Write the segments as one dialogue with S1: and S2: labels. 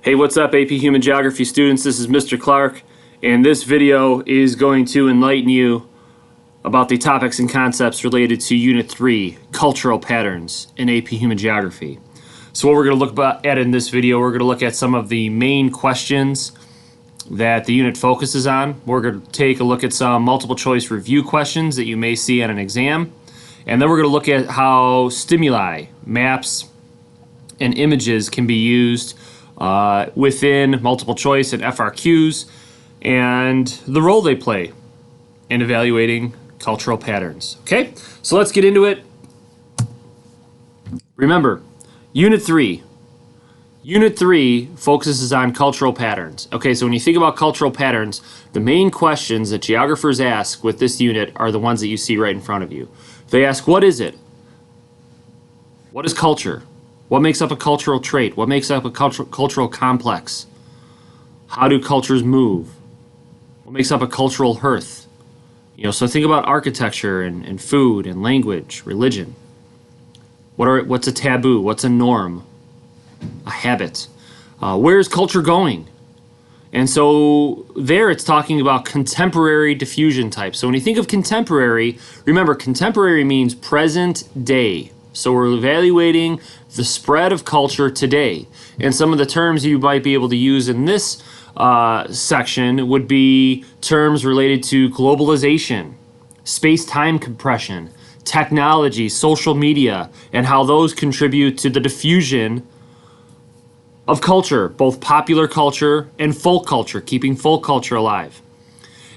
S1: Hey, what's up, AP Human Geography students? This is Mr. Clarke, and this video is going to enlighten you about the topics and concepts related to Unit 3, Cultural Patterns in AP Human Geography. So what we're going to look at in this video, we're going to look at some of the main questions that the unit focuses on. We're going to take a look at some multiple choice review questions that you may see on an exam, and then we're going to look at how stimuli, maps, and images can be used within multiple choice and FRQs, and the role they play in evaluating cultural patterns. Okay, so let's get into it. Remember, Unit 3. Unit 3 focuses on cultural patterns. Okay, so when you think about cultural patterns, the main questions that geographers ask with this unit are the ones that you see right in front of you. They ask, what is it? What is culture? What makes up a cultural trait? What makes up a cultural complex? How do cultures move? What makes up a cultural hearth? So think about architecture and food and language, religion. What's a taboo? What's a norm? A habit? Where is culture going? And so there it's talking about contemporary diffusion types. So when you think of contemporary, remember contemporary means present day. So we're evaluating the spread of culture today. And some of the terms you might be able to use in this section would be terms related to globalization, space-time compression, technology, social media, and how those contribute to the diffusion of culture, both popular culture and folk culture, keeping folk culture alive.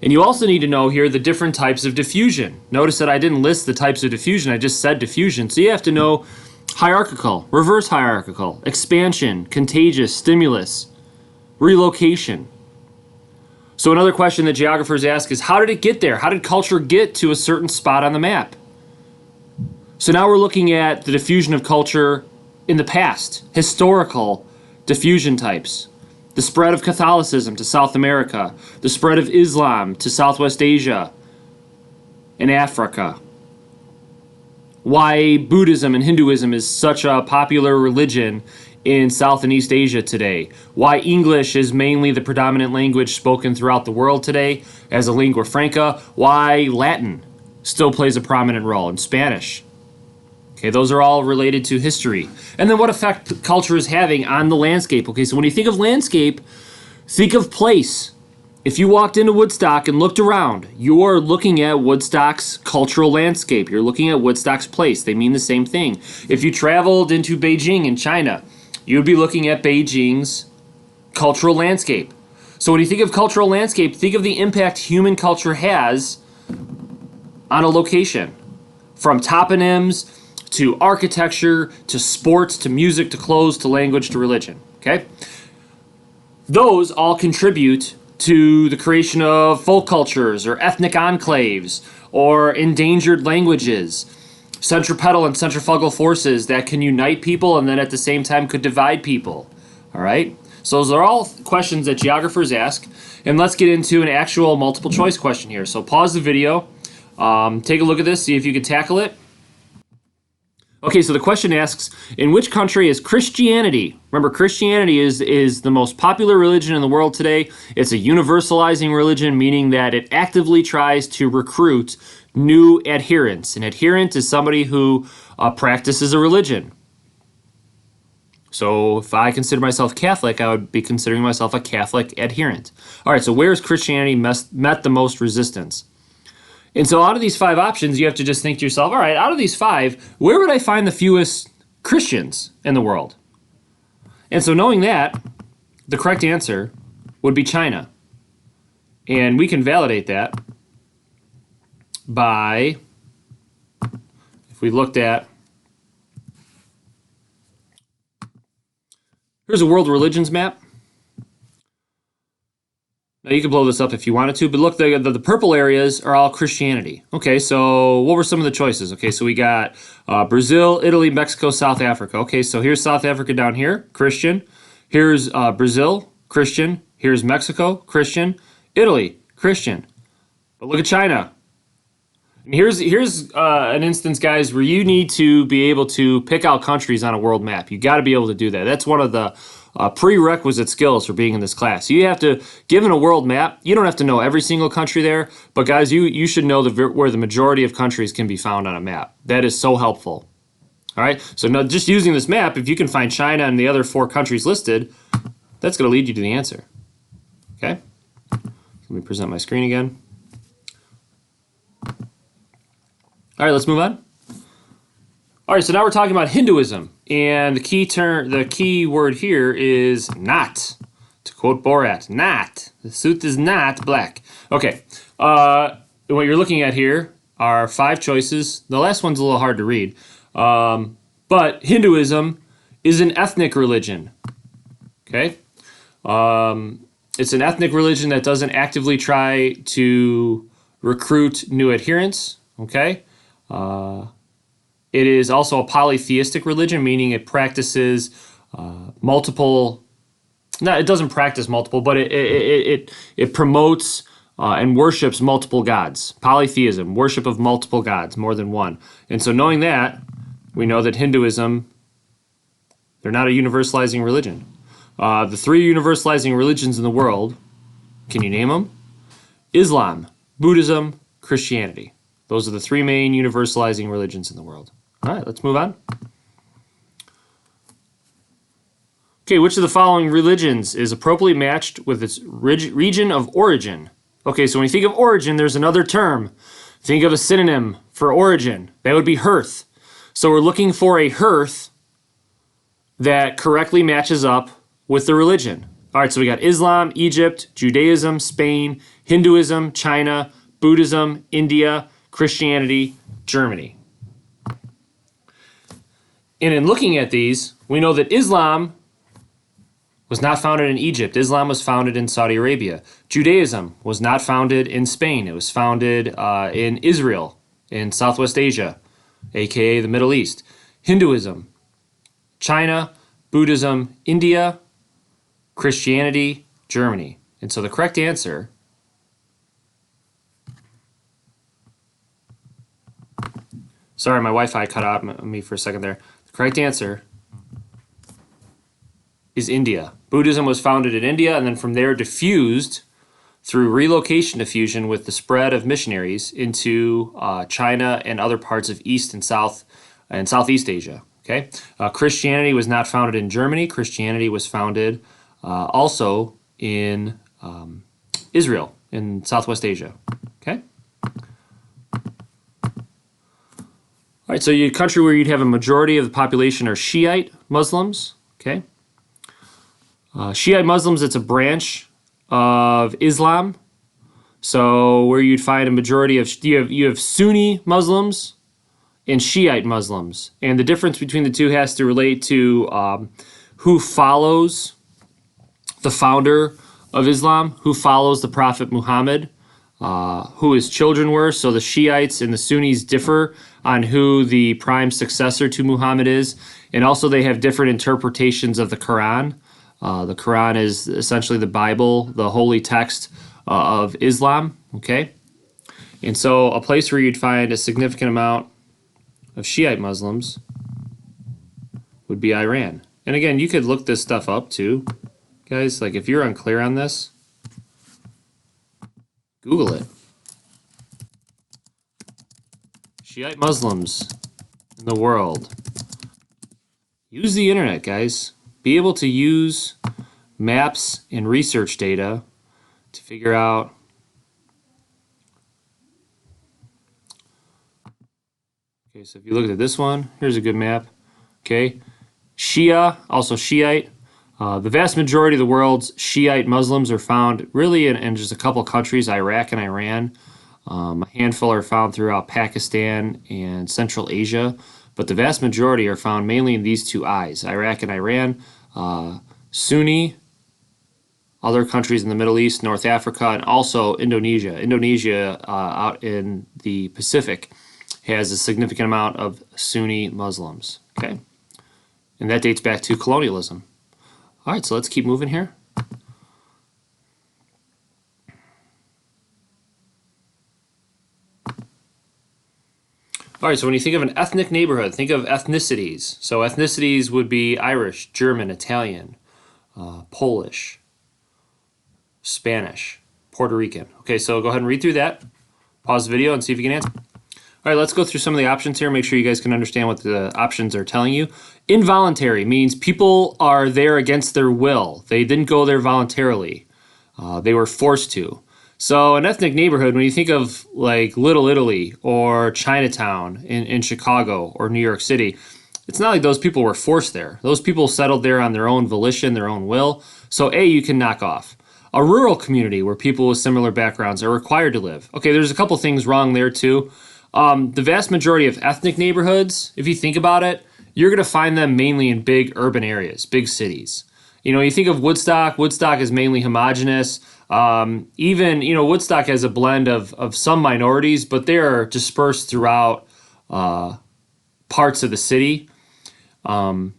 S1: And you also need to know here the different types of diffusion. Notice that I didn't list the types of diffusion, I just said diffusion. So you have to know hierarchical, reverse hierarchical, expansion, contagious, stimulus, relocation. So another question that geographers ask is, how did it get there? How did culture get to a certain spot on the map? So now we're looking at the diffusion of culture in the past, historical diffusion types. The spread of Catholicism to South America, the spread of Islam to Southwest Asia and Africa. Why Buddhism and Hinduism is such a popular religion in South and East Asia today. Why English is mainly the predominant language spoken throughout the world today as a lingua franca. Why Latin still plays a prominent role, in Spanish. Okay, those are all related to history. And then what effect culture is having on the landscape. Okay, so when you think of landscape, think of place. If you walked into Woodstock and looked around, you're looking at Woodstock's cultural landscape. You're looking at Woodstock's place. They mean the same thing. If you traveled into Beijing in China, you'd be looking at Beijing's cultural landscape. So when you think of cultural landscape, think of the impact human culture has on a location. From toponyms to architecture, to sports, to music, to clothes, to language, to religion, okay? Those all contribute to the creation of folk cultures or ethnic enclaves or endangered languages, centripetal and centrifugal forces that can unite people and then at the same time could divide people, all right? So those are all questions that geographers ask, and let's get into an actual multiple choice question here. So pause the video, take a look at this, see if you can tackle it. Okay, so the question asks, in which country is Christianity? Remember, Christianity is the most popular religion in the world today. It's a universalizing religion, meaning that it actively tries to recruit new adherents. An adherent is somebody who practices a religion. So if I consider myself Catholic, I would be considering myself a Catholic adherent. All right, so where has Christianity met the most resistance? And so out of these 5 options, you have to just think to yourself, all right, out of these 5, where would I find the fewest Christians in the world? And so knowing that, the correct answer would be China. And we can validate that by, if we looked at, here's a world religions map. Now you can blow this up if you wanted to, but look, the purple areas are all Christianity. Okay, so what were some of the choices? Okay, so we got Brazil, Italy, Mexico, South Africa. Okay, so here's South Africa down here, Christian. Here's Brazil, Christian. Here's Mexico, Christian. Italy, Christian. But look at China. And here's an instance, guys, where you need to be able to pick out countries on a world map. You got to be able to do that. That's one of the prerequisite skills for being in this class. You have to, given a world map, you don't have to know every single country there, but guys, you should know where the majority of countries can be found on a map. That is so helpful. All right, so now just using this map, if you can find China and the other 4 countries listed, that's going to lead you to the answer. Okay, let me present my screen again. All right, let's move on. All right, so now we're talking about Hinduism, and the key word here is not. To quote Borat, not. The suit is not black. Okay, what you're looking at here are 5 choices. The last one's a little hard to read, but Hinduism is an ethnic religion. Okay, it's an ethnic religion that doesn't actively try to recruit new adherents. Okay. It is also a polytheistic religion, meaning it practices multiple. No, it doesn't practice multiple, but it promotes and worships multiple gods. Polytheism, worship of multiple gods, more than one. And so, knowing that, we know that Hinduism, they're not a universalizing religion. The 3 universalizing religions in the world, can you name them? Islam, Buddhism, Christianity. Those are the 3 main universalizing religions in the world. All right, let's move on. Okay, which of the following religions is appropriately matched with its region of origin? Okay, so when you think of origin, there's another term. Think of a synonym for origin. That would be hearth. So we're looking for a hearth that correctly matches up with the religion. All right, so we got Islam, Egypt, Judaism, Spain, Hinduism, China, Buddhism, India, Christianity, Germany. And in looking at these, we know that Islam was not founded in Egypt. Islam was founded in Saudi Arabia. Judaism was not founded in Spain. It was founded in Israel, in Southwest Asia, aka the Middle East. Hinduism, China, Buddhism, India, Christianity, Germany. And so the correct answer sorry, my Wi-Fi cut out on me for a second there. The correct answer is India. Buddhism was founded in India and then from there diffused through relocation diffusion with the spread of missionaries into China and other parts of East and South and Southeast Asia. Okay, Christianity was not founded in Germany. Christianity was founded also in Israel in Southwest Asia. Okay. All right, so a country where you'd have a majority of the population are Shiite Muslims. Okay. Shiite Muslims, it's a branch of Islam. So where you'd find a majority of, you have Sunni Muslims and Shiite Muslims. And the difference between the two has to relate to who follows the founder of Islam, who follows the Prophet Muhammad, who his children were. So the Shiites and the Sunnis differ on who the prime successor to Muhammad is. And also they have different interpretations of the Quran. The Quran is essentially the Bible, the holy text of Islam, okay? And so a place where you'd find a significant amount of Shiite Muslims would be Iran. And again, you could look this stuff up too, guys. Like if you're unclear on this, Google it. Shiite Muslims in the world. Use the internet, guys. Be able to use maps and research data to figure out okay, so if you look at this one, here's a good map. Okay, Shia, also Shiite. The vast majority of the world's Shiite Muslims are found really in just a couple countries, Iraq and Iran. A handful are found throughout Pakistan and Central Asia, but the vast majority are found mainly in these two eyes, Iraq and Iran. Sunni, other countries in the Middle East, North Africa, and also Indonesia. Indonesia out in the Pacific has a significant amount of Sunni Muslims, okay? And that dates back to colonialism. All right, so let's keep moving here. All right, so when you think of an ethnic neighborhood, think of ethnicities. So ethnicities would be Irish, German, Italian. Polish, Spanish, Puerto Rican. Okay, so go ahead and read through that. Pause the video and see if you can answer. All right, let's go through some of the options here. Make sure you guys can understand what the options are telling you. Involuntary means people are there against their will. They didn't go there voluntarily. They were forced to. So an ethnic neighborhood, when you think of like Little Italy or Chinatown in Chicago or New York City, it's not like those people were forced there. Those people settled there on their own volition, their own will. So A, you can knock off. A rural community where people with similar backgrounds are required to live. Okay, there's a couple things wrong there too. The vast majority of ethnic neighborhoods, if you think about it, you're going to find them mainly in big urban areas, big cities. You think of Woodstock. Woodstock is mainly homogenous. Woodstock has a blend of some minorities, but they are dispersed throughout parts of the city. And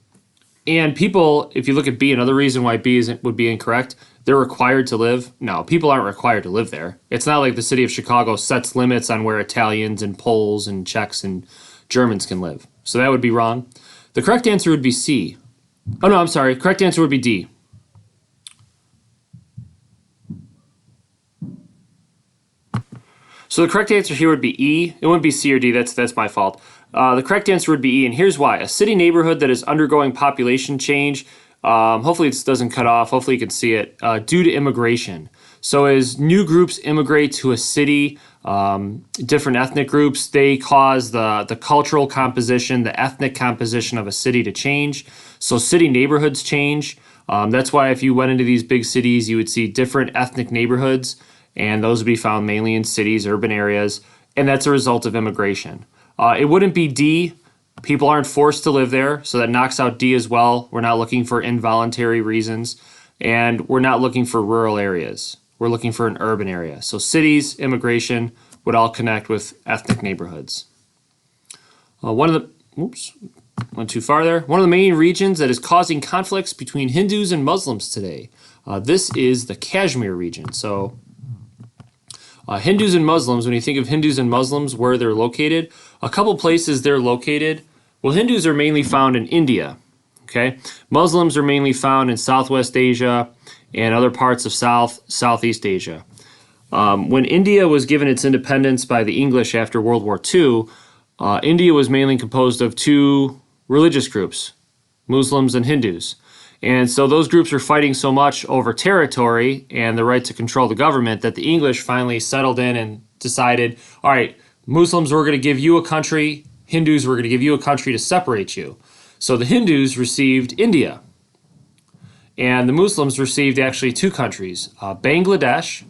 S1: people, if you look at B, another reason why B would be incorrect, they're required to live. No, people aren't required to live there. It's not like the city of Chicago sets limits on where Italians and Poles and Czechs and Germans can live. So that would be wrong. The correct answer would be C. Oh, no, I'm sorry. Correct answer would be D. So the correct answer here would be E. It wouldn't be C or D. That's my fault. The correct answer would be E, and here's why. A city neighborhood that is undergoing population change, hopefully this doesn't cut off, hopefully you can see it, due to immigration. So as new groups immigrate to a city, different ethnic groups, they cause the cultural composition, the ethnic composition of a city to change. So city neighborhoods change. That's why if you went into these big cities, you would see different ethnic neighborhoods, and those would be found mainly in cities, urban areas, and that's a result of immigration. It wouldn't be D. People aren't forced to live there, so that knocks out D as well. We're not looking for involuntary reasons, and we're not looking for rural areas. We're looking for an urban area. So cities, immigration would all connect with ethnic neighborhoods. Went too far there. One of the main regions that is causing conflicts between Hindus and Muslims today. This is the Kashmir region. So Hindus and Muslims, when you think of Hindus and Muslims, where they're located, a couple places they're located. Well, Hindus are mainly found in India, okay? Muslims are mainly found in Southwest Asia and other parts of Southeast Asia. When India was given its independence by the English after World War II, India was mainly composed of two religious groups, Muslims and Hindus. And so those groups were fighting so much over territory and the right to control the government that the English finally settled in and decided, all right, Muslims, we're going to give you a country. Hindus, we're going to give you a country to separate you. So the Hindus received India. And the Muslims received actually two countries, Bangladesh,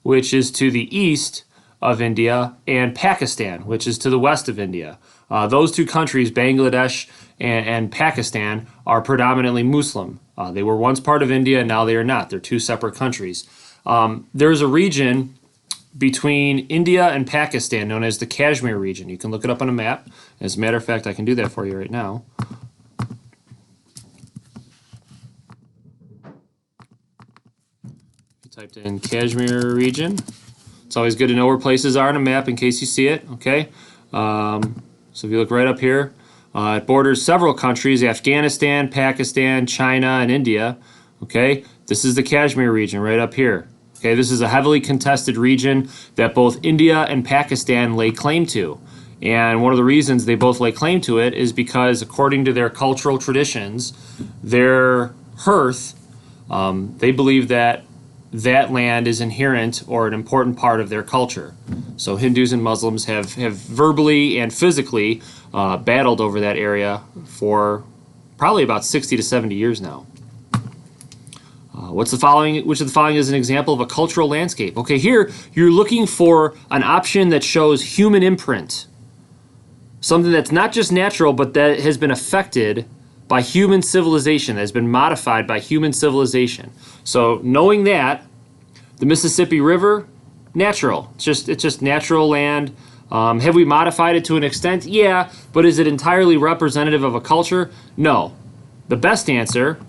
S1: which is to the east of India, and Pakistan, which is to the west of India. Those two countries, Bangladesh and Pakistan, are predominantly Muslim. They were once part of India, and now they are not. They're two separate countries. There's a region between India and Pakistan known as the Kashmir region. You can look it up on a map. As a matter of fact, I can do that for you right now. You typed in Kashmir region. It's always good to know where places are on a map in case you see it, okay? So if you look right up here, it borders several countries, Afghanistan, Pakistan, China, and India, okay? This is the Kashmir region right up here. Okay, this is a heavily contested region that both India and Pakistan lay claim to. And one of the reasons they both lay claim to it is because according to their cultural traditions, their hearth, they believe that that land is inherent or an important part of their culture. So Hindus and Muslims have verbally and physically battled over that area for probably about 60 to 70 years now. Which of the following is an example of a cultural landscape? Okay, here you're looking for an option that shows human imprint. Something that's not just natural, but that has been affected by human civilization, that has been modified by human civilization. So knowing that, the Mississippi River, natural. It's just natural land. Have we modified it to an extent? Yeah, but is it entirely representative of a culture? No. The best answer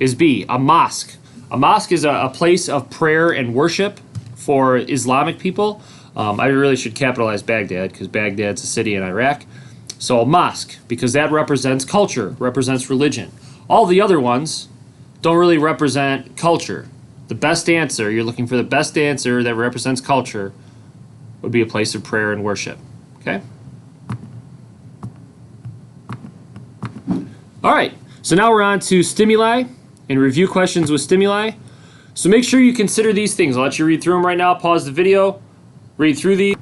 S1: is B, a mosque. A mosque is a place of prayer and worship for Islamic people. I really should capitalize Baghdad because Baghdad's a city in Iraq. So a mosque, because that represents culture, represents religion. All the other ones, don't really represent culture. The best answer, you're looking for the best answer that represents culture, would be a place of prayer and worship. Okay? All right, so now we're on to stimuli and review questions with stimuli. So make sure you consider these things. I'll let you read through them right now. Pause the video, read through these.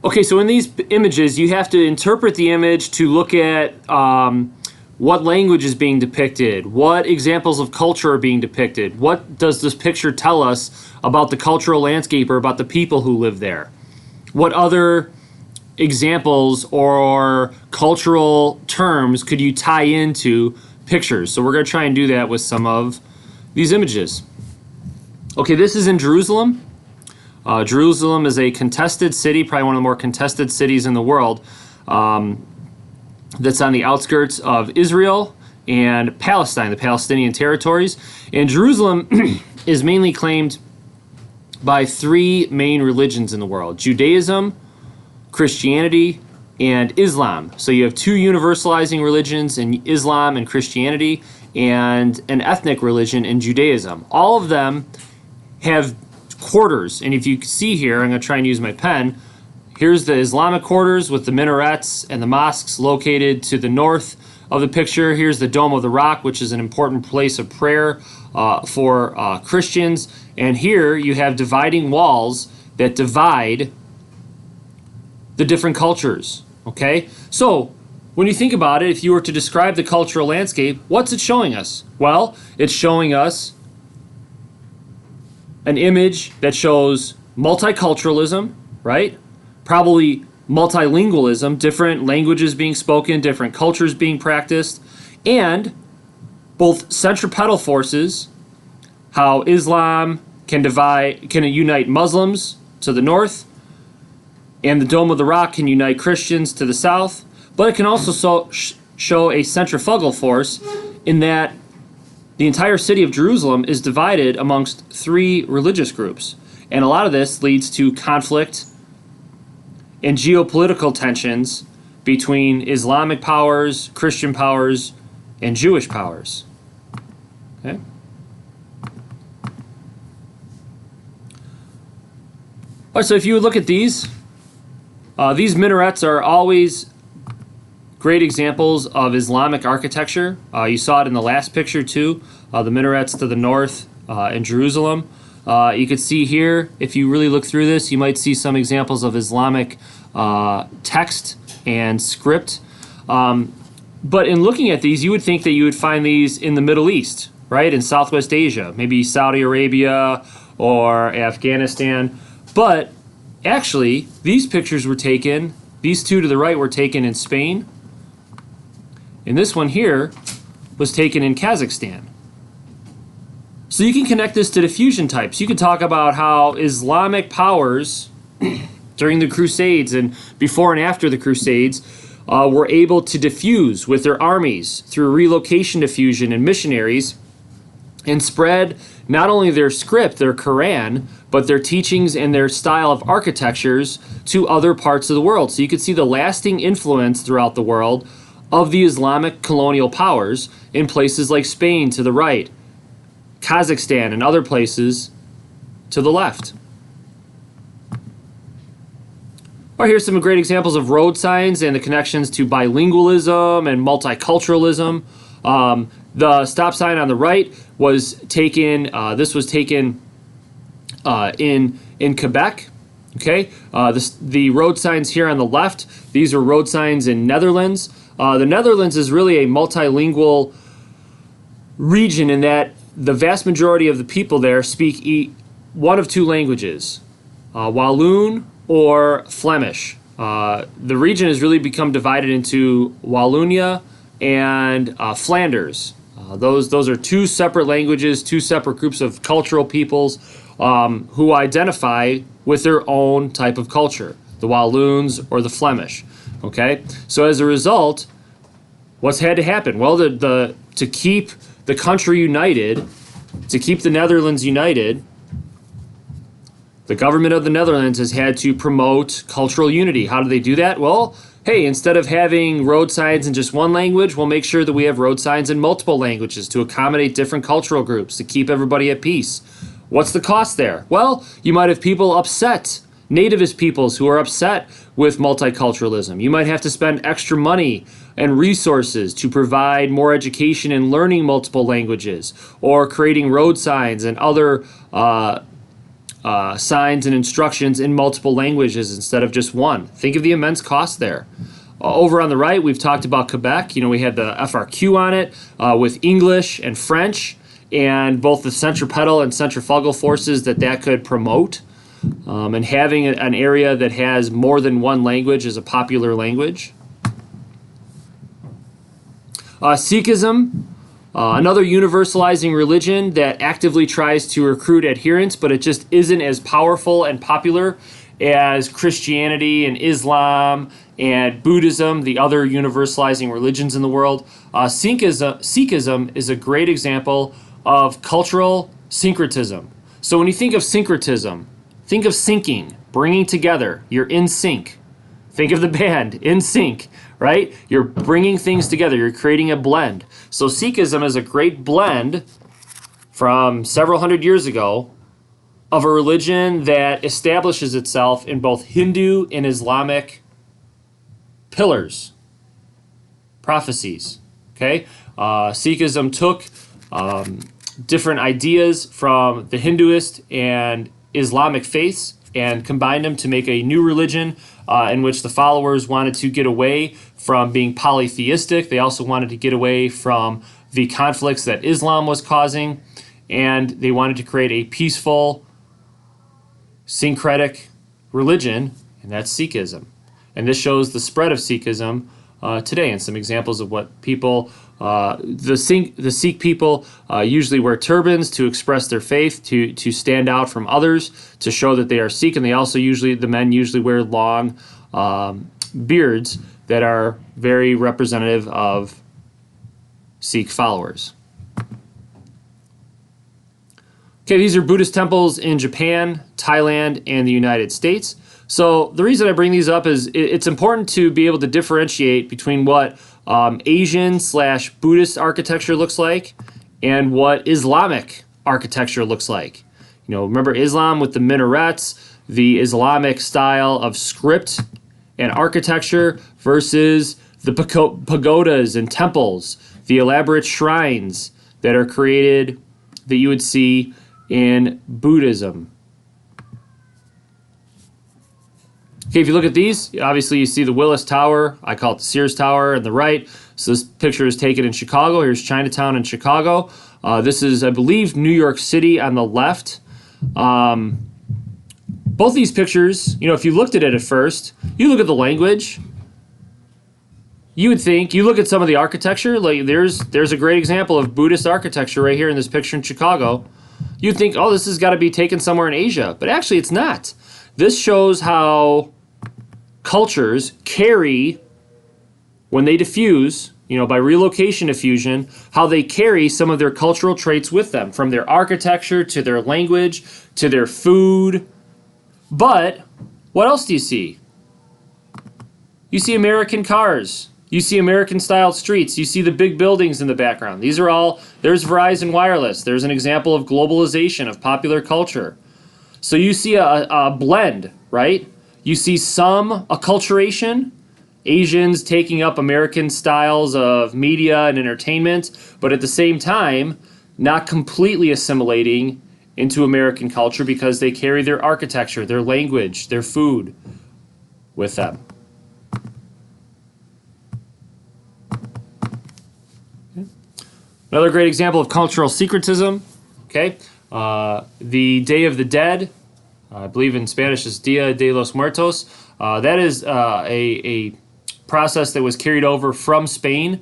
S1: Okay, so in these images, you have to interpret the image to look at what language is being depicted, what examples of culture are being depicted, what does this picture tell us about the cultural landscape or about the people who live there, what other examples or cultural terms could you tie into pictures. So we're going to try and do that with some of these images. Okay, this is in Jerusalem. Jerusalem is a contested city, probably one of the more contested cities in the world, that's on the outskirts of Israel and Palestine, the Palestinian territories. And Jerusalem is mainly claimed by three main religions in the world: Judaism, Christianity, and Islam. So you have two universalizing religions in Islam and Christianity, and an ethnic religion in Judaism. All of them have quarters, and if you see here, I'm going to try and use my pen. Here's the Islamic quarters with the minarets and the mosques located to the north of the picture. Here's the Dome of the Rock, which is an important place of prayer for Christians. And here you have dividing walls that divide the different cultures. Okay? So when you think about it, if you were to describe the cultural landscape, what's it showing us? Well, it's showing us an image that shows multiculturalism, right? Probably multilingualism, different languages being spoken, different cultures being practiced, and both centripetal forces, how Islam can unite Muslims to the north, and the Dome of the Rock can unite Christians to the south, but it can also show a centrifugal force in that the entire city of Jerusalem is divided amongst three religious groups. And a lot of this leads to conflict and geopolitical tensions between Islamic powers, Christian powers, and Jewish powers. Okay? All right, so if you would look at these minarets are always great examples of Islamic architecture. You saw it in the last picture too, the minarets to the north in Jerusalem. You could see here, if you really look through this, you might see some examples of Islamic text and script. But in looking at these, you would think that you would find these in the Middle East, right? In Southwest Asia, maybe Saudi Arabia or Afghanistan. But actually, these pictures were taken, these two to the right were taken in Spain. And this one here was taken in Kazakhstan. So you can connect this to diffusion types. You can talk about how Islamic powers during the Crusades and before and after the Crusades were able to diffuse with their armies through relocation diffusion and missionaries and spread not only their script, their Quran, but their teachings and their style of architectures to other parts of the world. So you could see the lasting influence throughout the world of the Islamic colonial powers in places like Spain to the right, Kazakhstan, and other places to the left. All right, here's some great examples of road signs and the connections to bilingualism and multiculturalism. The stop sign on the right was taken, this was taken in Quebec. Okay, the road signs here on the left, these are road signs in Netherlands. The Netherlands is really a multilingual region in that the vast majority of the people there speak one of two languages, Walloon or Flemish. The region has really become divided into Wallonia and Flanders. Those are two separate languages, two separate groups of cultural peoples who identify with their own type of culture, the Walloons or the Flemish. Okay, so as a result, what's had to happen? Well, to keep the country united, to keep the Netherlands united, the government of the Netherlands has had to promote cultural unity. How do they do that? Well, hey, instead of having road signs in just one language, we'll make sure that we have road signs in multiple languages to accommodate different cultural groups, to keep everybody at peace. What's the cost there? Well, you might have people upset, nativist peoples who are upset with multiculturalism. You might have to spend extra money and resources to provide more education in learning multiple languages or creating road signs and other signs and instructions in multiple languages instead of just one. Think of the immense cost there. Over on the right, we've talked about Quebec. You know, we had the FRQ on it with English and French, and both the centripetal and centrifugal forces that could promote, and having an area that has more than one language as a popular language. Sikhism, another universalizing religion that actively tries to recruit adherents, but it just isn't as powerful and popular as Christianity and Islam and Buddhism, the other universalizing religions in the world. Sikhism is a great example of cultural syncretism. So when you think of syncretism, think of syncing, bringing together. You're in sync. Think of the band, in sync, right? You're bringing things together. You're creating a blend. So Sikhism is a great blend from several hundred years ago of a religion that establishes itself in both Hindu and Islamic pillars, prophecies, okay? Sikhism took different ideas from the Hinduist and Islamic faiths and combined them to make a new religion in which the followers wanted to get away from being polytheistic. They also wanted to get away from the conflicts that Islam was causing, and they wanted to create a peaceful, syncretic religion, and that's Sikhism. And this shows the spread of Sikhism today, and some examples of what people, the Sikh people usually wear turbans to express their faith, to stand out from others, to show that they are Sikh, and they also the men usually wear long beards that are very representative of Sikh followers. Okay, these are Buddhist temples in Japan, Thailand, and the United States. So the reason I bring these up is it's important to be able to differentiate between what Asian/Buddhist architecture looks like and what Islamic architecture looks like. You know, remember Islam with the minarets, the Islamic style of script and architecture versus the pagodas and temples, the elaborate shrines that are created that you would see in Buddhism. Okay, if you look at these, obviously you see the Willis Tower. I call it the Sears Tower on the right. So this picture is taken in Chicago. Here's Chinatown in Chicago. This is, I believe, New York City on the left. Both these pictures, you know, if you looked at it at first, you look at the language, you would think, you look at some of the architecture, like there's a great example of Buddhist architecture right here in this picture in Chicago. You'd think, oh, this has got to be taken somewhere in Asia, but actually it's not. This shows how cultures carry, when they diffuse, you know, by relocation diffusion, how they carry some of their cultural traits with them, from their architecture to their language to their food. But what else do you see? You see American cars. You see American-style streets. You see the big buildings in the background. These are all, there's Verizon Wireless. There's an example of globalization of popular culture. So you see a blend, right? You see some acculturation, Asians taking up American styles of media and entertainment, but at the same time, not completely assimilating into American culture because they carry their architecture, their language, their food with them. Another great example of cultural syncretism, okay? The Day of the Dead, I believe in Spanish is Dia de los Muertos. That is a process that was carried over from Spain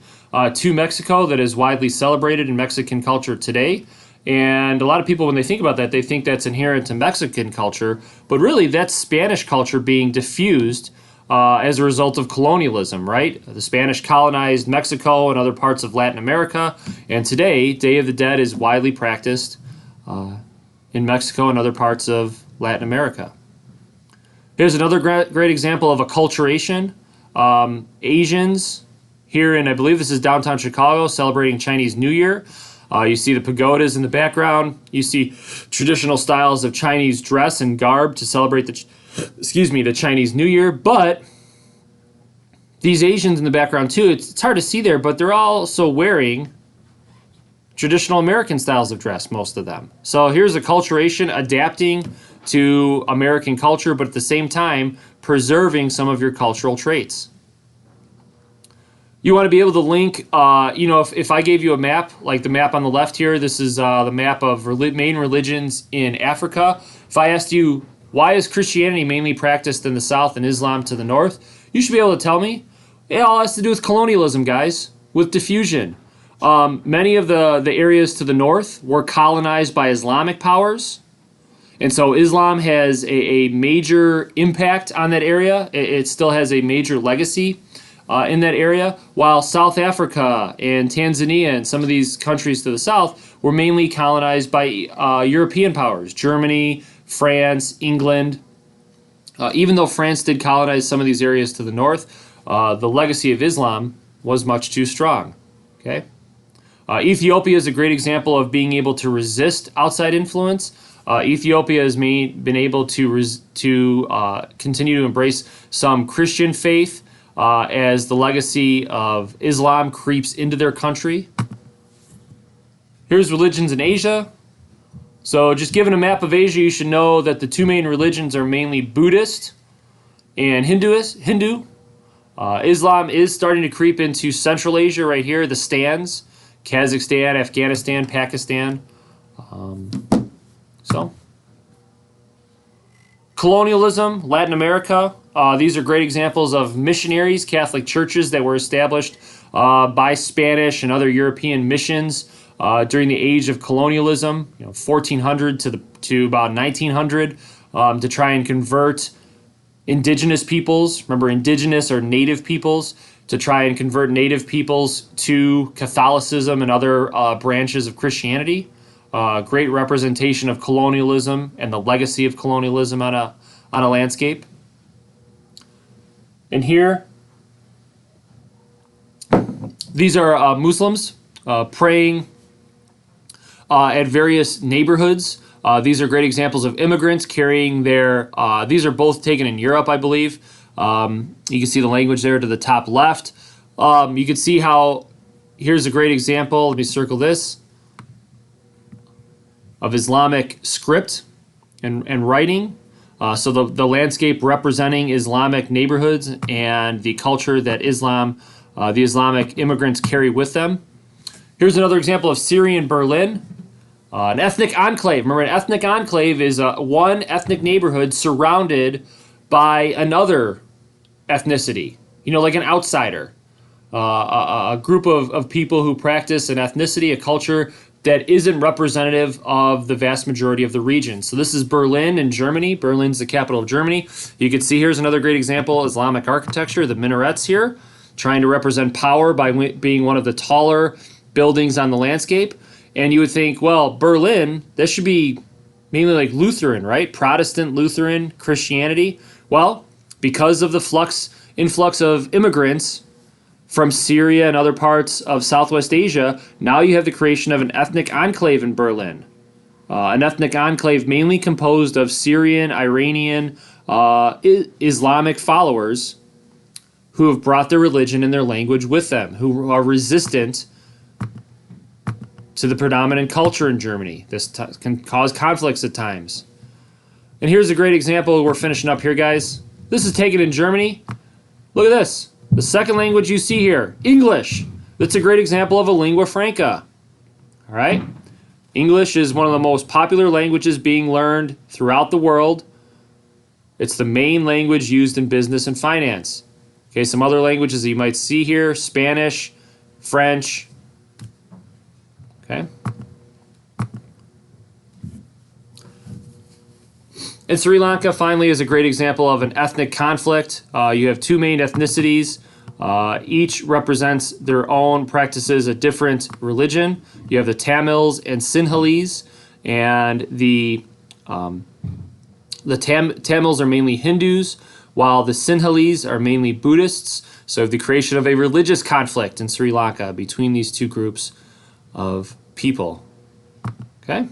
S1: to Mexico that is widely celebrated in Mexican culture today. And a lot of people, when they think about that, they think that's inherent to Mexican culture, but really that's Spanish culture being diffused as a result of colonialism, right? The Spanish colonized Mexico and other parts of Latin America, and today, Day of the Dead is widely practiced in Mexico and other parts of Latin America. Here's another great example of acculturation Asians here in, I believe this is downtown Chicago, celebrating Chinese New Year. You see the pagodas in the background. You see traditional styles of Chinese dress and garb to celebrate the Chinese New Year. But these Asians in the background too, it's hard to see there, but they're also wearing traditional American styles of dress, most of them. So here's acculturation, adapting to American culture, but at the same time, preserving some of your cultural traits. You want to be able to link, if I gave you a map, like the map on the left here, this is the map of main religions in Africa. If I asked you, why is Christianity mainly practiced in the south and Islam to the north? You should be able to tell me. It all has to do with colonialism, guys, with diffusion. Many of the areas to the north were colonized by Islamic powers. And so Islam has a major impact on that area. It still has a major legacy in that area, while South Africa and Tanzania and some of these countries to the south were mainly colonized by European powers, Germany, France, England. Even though France did colonize some of these areas to the north, the legacy of Islam was much too strong. Okay? Ethiopia is a great example of being able to resist outside influence. Ethiopia has been able to continue to embrace some Christian faith as the legacy of Islam creeps into their country. Here's religions in Asia. So just given a map of Asia, you should know that the two main religions are mainly Buddhist and Hindu. Islam is starting to creep into Central Asia right here, the stands, Kazakhstan, Afghanistan, Pakistan. Colonialism, Latin America. These are great examples of missionaries, Catholic churches that were established by Spanish and other European missions during the age of colonialism, 1400 to about 1900, to try and convert indigenous peoples. Remember, indigenous or native peoples, to try and convert native peoples to Catholicism and other branches of Christianity. Great representation of colonialism and the legacy of colonialism on a landscape. And here, these are Muslims praying at various neighborhoods. These are great examples of immigrants carrying these are both taken in Europe, I believe. You can see the language there to the top left. You can see how, here's a great example, let me circle this, of Islamic script and writing. So the landscape representing Islamic neighborhoods and the culture that the Islamic immigrants carry with them. Here's another example of Syrian Berlin, an ethnic enclave. Remember, an ethnic enclave is one ethnic neighborhood surrounded by another ethnicity, like an outsider, a group of people who practice an ethnicity, a culture that isn't representative of the vast majority of the region. So this is Berlin in Germany. Berlin's the capital of Germany. You can see here's another great example, Islamic architecture, the minarets here, trying to represent power by being one of the taller buildings on the landscape. And you would think, well, Berlin, that should be mainly like Lutheran, right? Protestant, Lutheran, Christianity. Well, because of the influx of immigrants from Syria and other parts of Southwest Asia, now you have the creation of an ethnic enclave in Berlin. An ethnic enclave mainly composed of Syrian, Iranian, Islamic followers who have brought their religion and their language with them, who are resistant to the predominant culture in Germany. This can cause conflicts at times. And here's a great example. We're finishing up here, guys. This is taken in Germany. Look at this. The second language you see here, English. That's a great example of a lingua franca. All right? English is one of the most popular languages being learned throughout the world. It's the main language used in business and finance. Okay, some other languages that you might see here, Spanish, French. Okay? And Sri Lanka, finally, is a great example of an ethnic conflict. You have two main ethnicities. Each represents their own practices, a different religion. You have the Tamils and Sinhalese, and the Tamils are mainly Hindus, while the Sinhalese are mainly Buddhists. So the creation of a religious conflict in Sri Lanka between these two groups of people. Okay?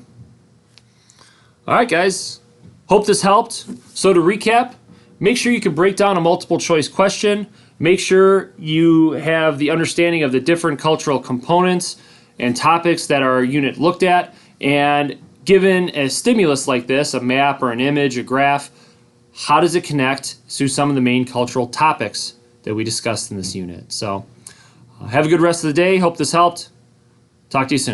S1: All right, guys. Hope this helped. So to recap, make sure you can break down a multiple choice question. Make sure you have the understanding of the different cultural components and topics that our unit looked at. And given a stimulus like this, a map or an image, a graph, how does it connect to some of the main cultural topics that we discussed in this unit? So have a good rest of the day. Hope this helped. Talk to you soon.